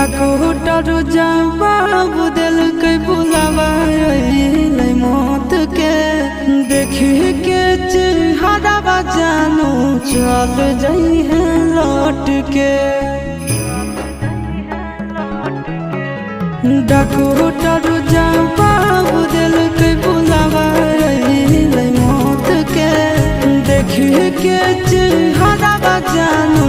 Doctor जवाब दिल के बुलावा मौत के देखी के चेहरा जानू चल जाई है लौट के। डॉक्टर जवाब दिल के बुलावा मौत के देखी के चेहरा जानू